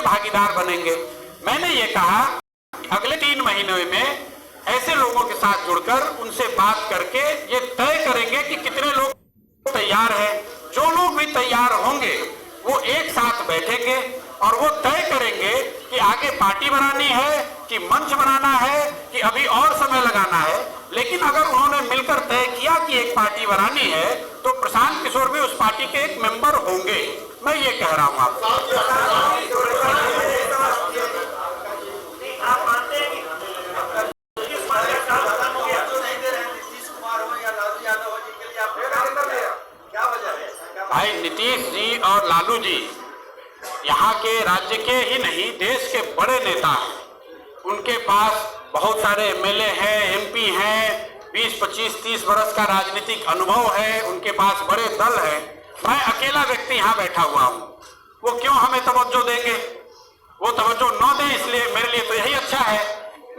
भागीदार बनेंगे। मैंने ये कहा अगले 3 महीनों में ऐसे लोगों के साथ जुड़कर उनसे बात करके ये तय करेंगे कि कितने लोग तैयार हैं। जो लोग भी तैयार होंगे वो एक साथ बैठेंगे और वो तय करेंगे कि आगे पार्टी बनानी है कि मंच बनाना है कि अभी और समय लगाना है। लेकिन अगर उन्होंने मिलकर तय किया कि एक पार्टी बनानी है तो प्रशांत किशोर भी उस पार्टी के एक मेंबर होंगे। मैं ये कह रहा हूं आपको। भाई नीतीश जी और लालू जी यहाँ के राज्य के ही नहीं देश के बड़े नेता हैं। उनके पास बहुत सारे एमएलए हैं, एमपी हैं, 20, 25, 30 वर्ष का राजनीतिक अनुभव है, उनके पास बड़े दल है। मैं अकेला व्यक्ति यहाँ बैठा हुआ हूँ, वो क्यों हमें तवज्जो देंगे? वो तवज्जो न दें, इसलिए मेरे लिए तो यही अच्छा है।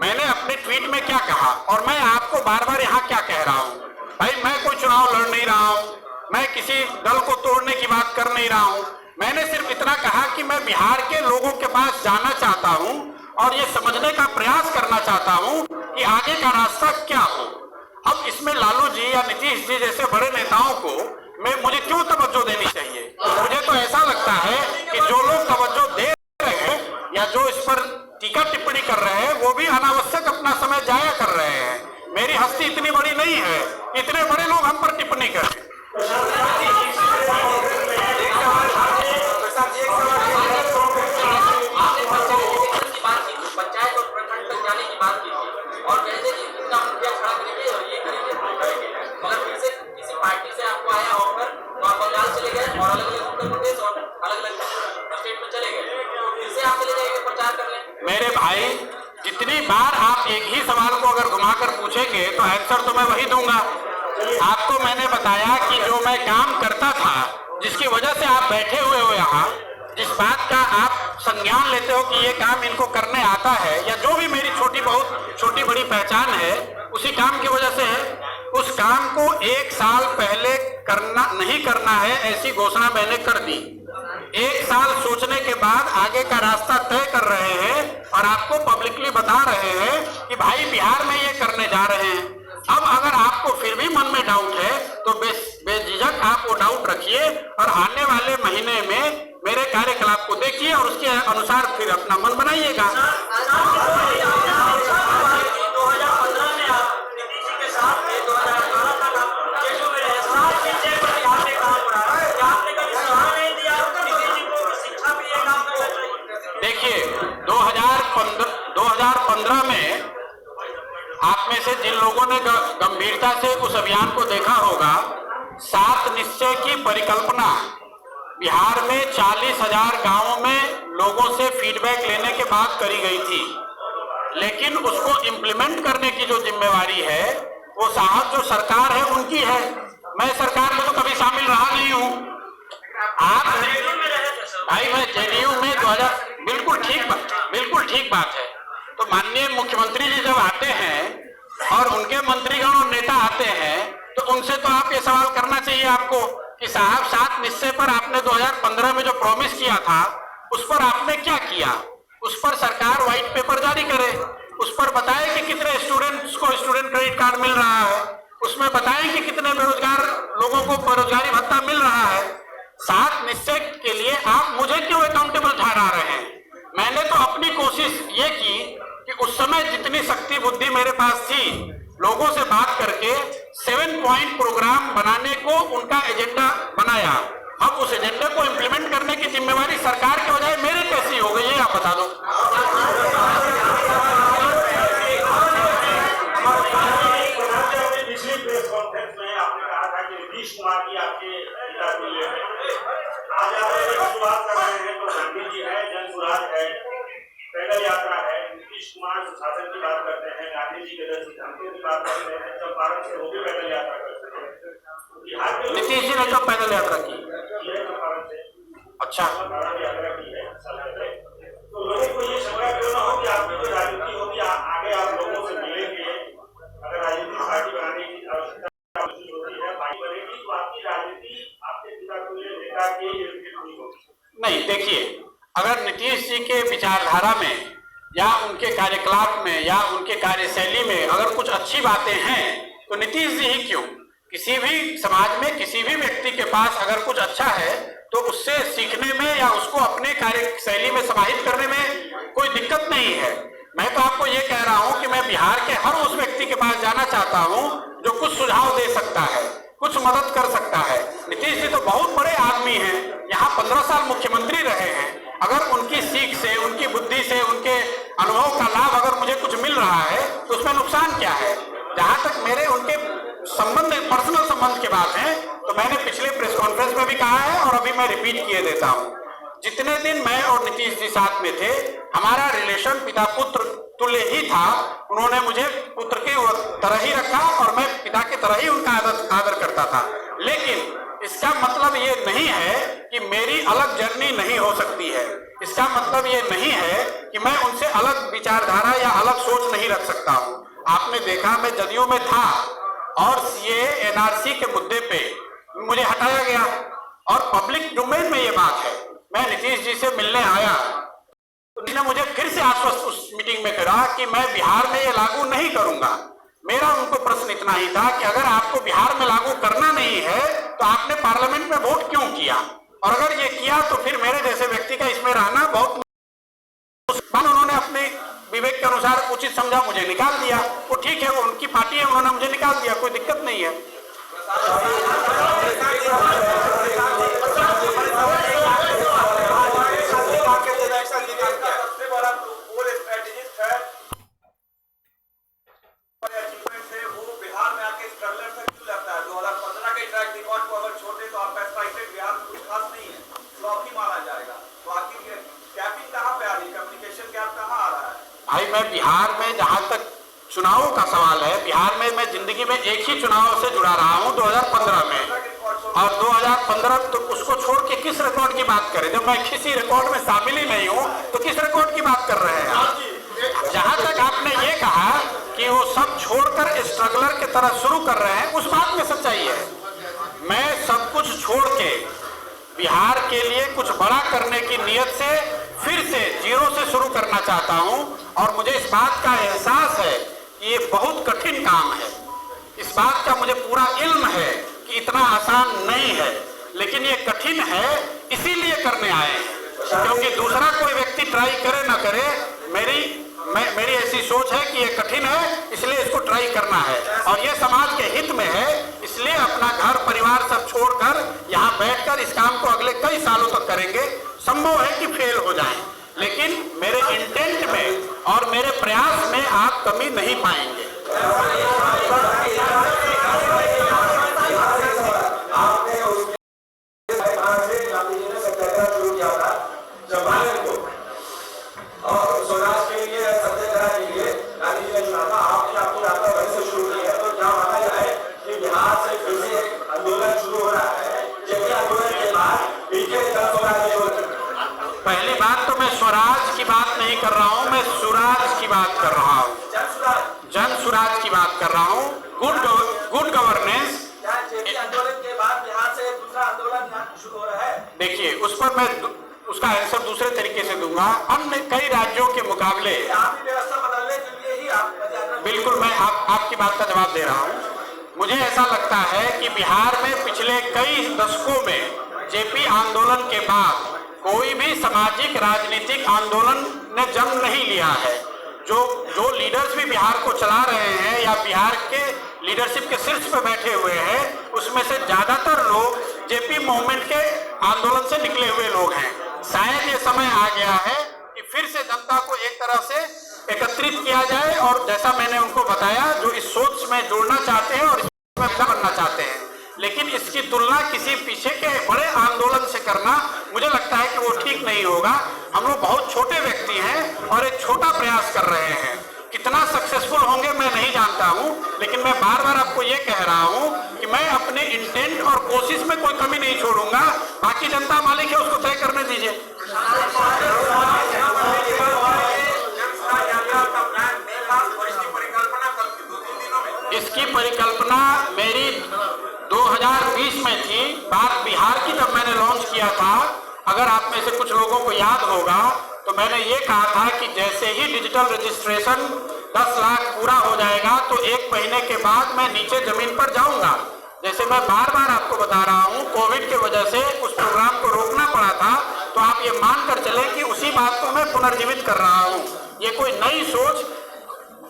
मैंने अपने ट्वीट में क्या कहा और मैं आपको बार बार यहाँ क्या कह रहा हूँ, भाई मैं कोई चुनाव लड़ नहीं रहा हूँ, मैं किसी दल को तोड़ने की बात कर नहीं रहा हूँ। मैंने सिर्फ इतना कहा कि मैं बिहार के लोगों के पास जाना चाहता हूँ और ये समझने का प्रयास करना चाहता हूँ कि आगे का रास्ता क्या हो। अब इसमें लालू जी या नीतीश जी जैसे बड़े नेताओं को मुझे क्यों तवज्जो देनी चाहिए? मुझे तो ऐसा लगता है कि जो लोग तवज्जो दे रहे हैं या जो इस पर टीका टिप्पणी कर रहे हैं वो भी अनावश्यक अपना समय जाया कर रहे हैं। मेरी हस्ती इतनी बड़ी नहीं है, इतने बड़े लोग हम पर टिप्पणी करें। पंचायत और प्रखंड तक जाने की बात की थी और कहते कि इतना मुखिया खड़ा करेंगे और ये करेंगे मगर फिर से किसी पार्टी से आपको आया ऑफर तो आप बंगाल चले गए और अलग अलग उत्तर प्रदेश और अलग अलग स्टेट में चले गए, फिर से आप चले जाएंगे प्रचार करने। मेरे भाई जितनी बार आप एक ही सवाल को अगर घुमाकर पूछेंगे तो आंसर तो मैं वही दूंगा। आपको मैंने बताया कि जो मैं काम करता था जिसकी वजह से आप बैठे हुए हो यहाँ, जिस बात का आप संज्ञान लेते हो कि ये काम इनको करने आता है या जो भी मेरी बहुत छोटी बड़ी पहचान है उसी काम की वजह से है। उस काम को 1 साल पहले नहीं करना है ऐसी घोषणा मैंने कर दी। 1 साल सोचने के बाद आगे का रास्ता तय कर रहे हैं और आपको पब्लिकली बता रहे हैं कि भाई बिहार में ये करने जा रहे हैं। अब अगर आपको फिर भी मन में डाउट है तो बेझिझक आप वो डाउट रखिए और आने वाले महीने में मेरे कार्यकलाप को देखिए और उसके अनुसार फिर अपना मन बनाइएगा। देखिए 2015 में आप में से जिन लोगों ने गंभीरता से उस अभियान को देखा होगा, 7 निश्चय की परिकल्पना बिहार में 40,000 गांवों में लोगों से फीडबैक लेने के बाद करी गई थी। लेकिन उसको इम्प्लीमेंट करने की जो जिम्मेवारी है वो साहब जो सरकार है उनकी है। मैं सरकार में तो कभी शामिल रहा नहीं हूं। आप भाई मैं जेडीयू में 2000 बिल्कुल ठीक बात है। तो माननीय मुख्यमंत्री जी जब आते हैं और उनके मंत्रीगण और नेता आते हैं तो उनसे तो आप ये सवाल करना चाहिए आपको कि साहब 7 निश्चय पर आपने 2015 में जो प्रॉमिस किया था उस पर आपने क्या किया? उस पर सरकार व्हाइट पेपर जारी करे, उस पर बताए कि कितने स्टूडेंट्स को स्टूडेंट क्रेडिट कार्ड मिल रहा है, उसमें बताएं कि कितने बेरोजगार लोगों को बेरोजगारी भत्ता मिल रहा है। 7 निश्चय के लिए आप मुझे क्यों अकाउंटेबल ठहरा रहे हैं? मैंने तो अपनी कोशिश ये की कि उस समय जितनी शक्ति बुद्धि मेरे पास थी लोगों से बात करके 7 पॉइंट प्रोग्राम बनाने को उनका एजेंडा बनाया। अब उस एजेंडे को इम्प्लीमेंट करने की जिम्मेवारी सरकार के बजाय मेरे कैसी हो गई है आप बता दो। पिछली प्रेस कॉन्फ्रेंस में आपने कहा था कि नीतीश कुमार की आपके आज आप शुरुआत कर रहे हैं तो गांधी जी है, जन सुराज है, पैदल यात्रा है, नीतीश कुमार सुशासन की बात करते हैं, गांधी जी के 10 सिद्धांतों की बात करते हैं, चंपारण से वो भी पैदल यात्रा करते हैं। बिहार के नीतीश जी ने तो पैदल यात्रा की, चंपारण से अच्छा यात्रा की है। तो लोगों को ये शंका क्यों ना हो कि आपकी जो राजनीति होगी आगे आप लोगों से मिलेंगे, अगर राजनीतिक पार्टी बनाने की आवश्यकता होती है, पार्टी बनेगी तो आपकी राजनीति आपके पिता को नेता के नहीं होगी। नहीं, देखिए अगर नीतीश जी के विचारधारा में या उनके कार्यकलाप में या उनके कार्यशैली में अगर कुछ अच्छी बातें हैं तो नीतीश जी ही क्यों, किसी भी समाज में किसी भी व्यक्ति के पास अगर कुछ अच्छा है तो उससे सीखने में या उसको अपने कार्यशैली में समाहित करने में कोई दिक्कत नहीं है। मैं तो आपको ये कह रहा हूं कि मैं बिहार के हर उस व्यक्ति के पास जाना चाहता हूं जो कुछ सुझाव दे सकता है, कुछ मदद कर सकता है। नीतीश जी तो बहुत बड़े आदमी हैं, यहाँ 15 साल मुख्यमंत्री रहे हैं। अगर उनकी सीख से, उनकी बुद्धि से, उनके अनुभव का लाभ अगर मुझे कुछ मिल रहा है तो उसमें नुकसान क्या है। जहां तक मेरे उनके संबंध, पर्सनल संबंध की बात है, तो मैंने पिछले प्रेस कॉन्फ्रेंस में भी कहा है और अभी मैं रिपीट किए देता हूं। जितने दिन मैं और नीतीश जी साथ में थे, हमारा रिलेशन पिता पुत्र तुल्य ही था। उन्होंने मुझे पुत्र के तरह ही रखा और मैं पिता की तरह ही उनका आदर करता था। लेकिन इसका मतलब ये नहीं है कि मेरी अलग जर्नी नहीं हो सकती है। इसका मतलब ये नहीं है कि मैं उनसे अलग विचारधारा या अलग सोच नहीं रख सकता हूँ। आपने देखा मैं जदयू में था और सीए एनआरसी के मुद्दे पे मुझे हटाया गया और पब्लिक डोमेन में ये बात है। मैं नीतीश जी से मिलने आया तो उन्होंने मुझे फिर से आश्वस्त उस मीटिंग में करा कि मैं बिहार में ये लागू नहीं करूंगा। मेरा उनको प्रश्न इतना ही था कि अगर आपको बिहार में लागू करना नहीं है तो आपने पार्लियामेंट में वोट क्यों किया, और अगर ये किया तो फिर मेरे जैसे व्यक्ति का इसमें रहना बहुत। उन्होंने अपने विवेक के अनुसार उचित समझा, मुझे निकाल दिया। वो ठीक है, वो उनकी पार्टी है, उन्होंने मुझे निकाल दिया, कोई दिक्कत नहीं है। भाई मैं बिहार में, जहां तक चुनावों का सवाल है, बिहार में मैं जिंदगी में एक ही चुनाव से जुड़ा रहा हूं 2015 में, और 2015 तो उसको छोड़ के किस रिकॉर्ड की बात करें। जब मैं किसी रिकॉर्ड में शामिल ही नहीं हूं तो किस रिकॉर्ड की बात कर रहे हैं आप। जहां तक आपने ये कहा कि वो सब छोड़कर स्ट्रगलर की तरह शुरू कर रहे हैं, उस बात में सच्चाई है। मैं सब कुछ छोड़ के बिहार के लिए कुछ बड़ा करने की नियत से फिर से जीरो से शुरू करना चाहता हूं, और मुझे इस बात का एहसास है कि ये बहुत कठिन काम है। इस बात का मुझे पूरा इल्म है कि इतना आसान नहीं है, लेकिन ये कठिन है, इसीलिए करने आए हैं। क्योंकि दूसरा कोई व्यक्ति ट्राई करे ना करे, मेरी ऐसी सोच है कि ये कठिन है, इसलिए इसको ट्राई करना है और ये समाज के हित में है। इसलिए अपना घर परिवार सब छोड़कर यहाँ बैठकर इस काम को अगले कई सालों तक करेंगे। संभव है कि फेल हो जाए, लेकिन मेरे इंटेंट में और मेरे प्रयास में आप कमी नहीं पाएंगे। पहली बात तो मैं स्वराज की बात नहीं कर रहा हूं, मैं सुराज की बात कर रहा हूं, जन सुराज की बात कर रहा हूं। Good governance. आंदोलन के बाद बिहार से दूसरा आंदोलन शुरू हो रहा है। देखिए, उस पर मैं उसका आंसर दूसरे तरीके से दूंगा। अन्य कई राज्यों के मुकाबले व्यवस्था बदलने के लिए ही आप बिल्कुल, मैं आपकी बात का जवाब दे रहा हूं। मुझे ऐसा लगता है कि बिहार में पिछले कई दशकों में जेपी आंदोलन के बाद कोई भी सामाजिक राजनीतिक आंदोलन ने जन्म नहीं लिया है। जो लीडर्स भी बिहार को चला रहे हैं या बिहार के लीडरशिप के शीर्ष पर बैठे हुए हैं, उसमें से ज्यादातर लोग जेपी मूवमेंट के आंदोलन से निकले हुए लोग हैं। शायद ये समय आ गया है कि फिर से जनता को एक तरह से एकत्रित किया जाए और जैसा मैंने उनको बताया, जो इस सोच में जोड़ना चाहते हैं और इसमें बनना चाहते हैं। लेकिन इसकी तुलना किसी पीछे के बड़े आंदोलन से करना मुझे लगता है कि वो ठीक नहीं होगा। हम लोग बहुत छोटे व्यक्ति हैं और एक छोटा प्रयास कर रहे हैं। कितना सक्सेसफुल होंगे मैं नहीं जानता हूं, लेकिन मैं बार बार आपको ये कह रहा हूं कि मैं अपने इंटेंट और कोशिश में कोई कमी नहीं छोड़ूंगा। बाकी जनता मालिक है, उसको तय करने दीजिए। इसकी परिकल्पना मेरी 2020 में थी, बात बिहार की जब मैंने लॉन्च किया था, अगर आप में से कुछ लोगों को याद होगा तो मैंने ये कहा था कि जैसे ही डिजिटल रजिस्ट्रेशन 10 लाख पूरा हो जाएगा तो 1 महीने के बाद मैं नीचे जमीन पर जाऊंगा। जैसे मैं बार बार आपको बता रहा हूं, कोविड की वजह से उस प्रोग्राम को रोकना पड़ा था, तो आप ये मानकर चलें कि उसी बात को मैं पुनर्जीवित कर रहा हूं। ये कोई नई सोच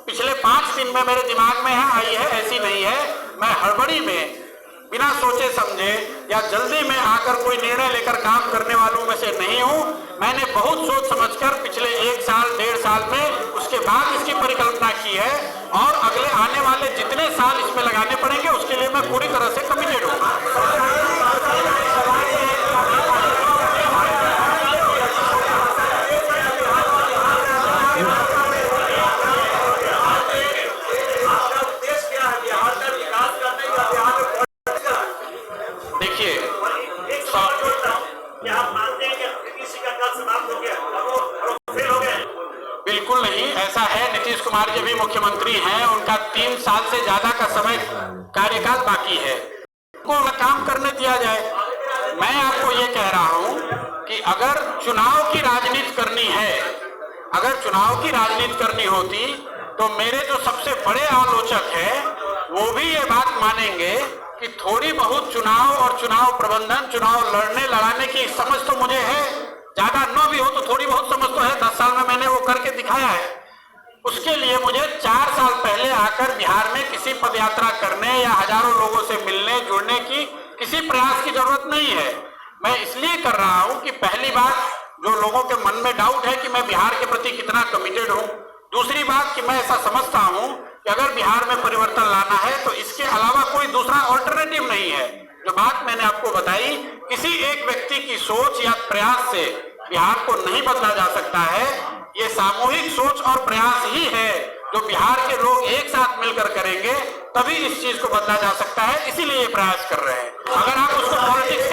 पिछले 5 दिन में मेरे दिमाग में आई है, ऐसी नहीं है। मैं हड़बड़ी में बिना सोचे समझे या जल्दी में आकर कोई निर्णय लेकर काम करने वालों में से नहीं हूं। मैंने बहुत सोच समझकर पिछले 1 साल 1.5 साल में उसके बाद इसकी परिकल्पना की है और अगले आने वाले जितने साल इसमें लगाने पड़ेंगे उसके लिए मैं पूरी तरह से कमिटेड हूं। बिल्कुल नहीं, ऐसा है। नीतीश कुमार जी भी मुख्यमंत्री हैं, उनका 3 साल से ज्यादा का समय कार्यकाल बाकी है, उनको काम करने दिया जाए। मैं आपको ये कह रहा हूं कि अगर चुनाव की राजनीति करनी है, अगर चुनाव की राजनीति करनी होती तो मेरे जो सबसे बड़े आलोचक हैं वो भी ये बात मानेंगे कि थोड़ी बहुत चुनाव और चुनाव प्रबंधन, चुनाव लड़ने लड़ाने की समझ तो मुझे है, ज्यादा न भी हो तो थोड़ी बहुत समझ तो है। 10 साल में मैंने वो करके दिखाया है। उसके लिए मुझे 4 साल पहले आकर बिहार में किसी पदयात्रा करने या हजारों लोगों से मिलने जुड़ने की किसी प्रयास की जरूरत नहीं है। मैं इसलिए कर रहा हूं कि पहली बात, जो लोगों के मन में डाउट है कि मैं बिहार के प्रति कितना कमिटेड हूं। दूसरी बात कि मैं ऐसा समझता हूं कि अगर बिहार में परिवर्तन लाना है तो इसके अलावा कोई दूसरा ऑल्टरनेटिव नहीं है। जो बात मैंने आपको बताई, किसी एक व्यक्ति की सोच या प्रयास से बिहार को नहीं बदला जा सकता है। ये सामूहिक सोच और प्रयास ही है जो बिहार के लोग एक साथ मिलकर करेंगे, तभी इस चीज को बदला जा सकता है। इसीलिए ये प्रयास कर रहे हैं। अगर आप उसको पॉलिटिक्स